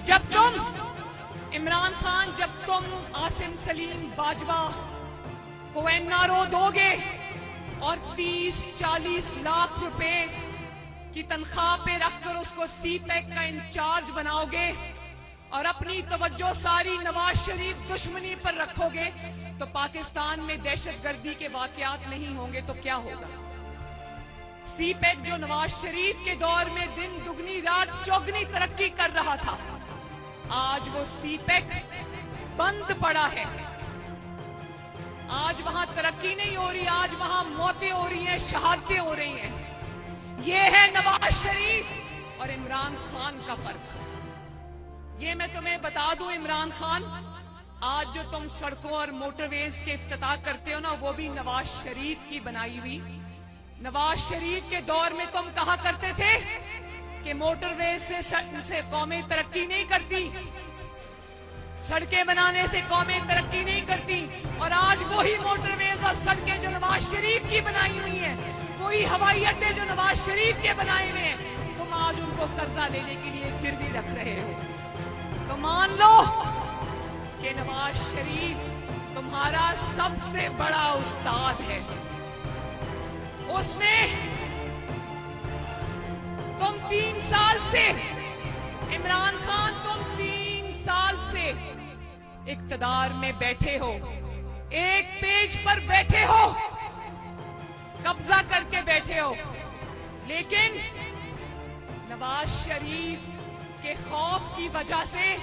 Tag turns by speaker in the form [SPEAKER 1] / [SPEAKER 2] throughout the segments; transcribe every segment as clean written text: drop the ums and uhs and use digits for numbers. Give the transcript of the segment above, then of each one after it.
[SPEAKER 1] जब तुम इमरान खान, जब तुम आसिम सलीम बाजवा को एनआरओ दोगे और 30-40 लाख रुपए की तनख्वाह पे रखकर उसको सीपैक का इंचार्ज बनाओगे और अपनी तवज्जो सारी नवाज शरीफ दुश्मनी पर रखोगे, तो पाकिस्तान में दहशतगर्दी के वाकयात नहीं होंगे तो क्या होगा? सीपैक जो नवाज शरीफ के दौर में दिन दुगनी रात चौगनी तरक्की कर रहा था, आज वो सीपैक बंद पड़ा है। आज वहां तरक्की नहीं हो रही, आज वहां मौतें हो रही हैं, शहादतें हो रही हैं। ये है नवाज शरीफ और इमरान खान का फर्क। ये मैं तुम्हें बता दूं इमरान खान, आज जो तुम सड़कों और मोटरवेज के इफ्तिताह करते हो ना, वो भी नवाज शरीफ की बनाई हुई। नवाज शरीफ के दौर में तुम कहा करते थे कि मोटरवेज से कौमें तरक्की नहीं करती, सड़कें बनाने से कौमें तरक्की नहीं करती, और आज वही मोटरवेज और सड़कें जो नवाज शरीफ की बनाई हुई हैं, वही हवाई अड्डे जो नवाज शरीफ के बनाए हुए हैं, तुम आज उनको कर्जा लेने के लिए गिरवी रख रहे हो। तो मान लो कि नवाज शरीफ तुम्हारा सबसे बड़ा उस्ताद है। उसने तुम 3 साल से, इमरान खान तुम 3 साल से इक्तदार में बैठे हो, एक पेज पर बैठे हो, कब्जा करके बैठे हो, लेकिन नवाज शरीफ के खौफ की वजह से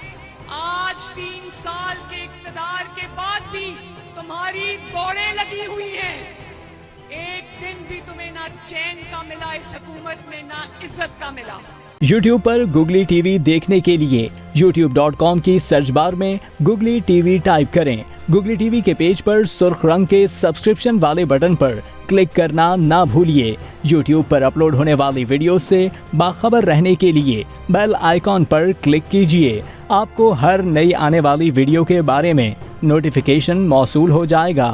[SPEAKER 1] आज 3 साल के इक्तदार के बाद भी तुम्हारी दौड़ें लगी हुई हैं। एक दिन भी तुम्हें ना चैन का मिला इस हुकूमत में, ना इज्जत का मिला।
[SPEAKER 2] YouTube पर Googly TV देखने के लिए youtube.com की सर्च बार में Googly TV टाइप करें। Googly TV के पेज पर सुर्ख रंग के सब्सक्रिप्शन वाले बटन पर क्लिक करना ना भूलिए। YouTube पर अपलोड होने वाली वीडियो से बाखबर रहने के लिए बेल आइकॉन पर क्लिक कीजिए। आपको हर नई आने वाली वीडियो के बारे में नोटिफिकेशन मौसूल हो जाएगा।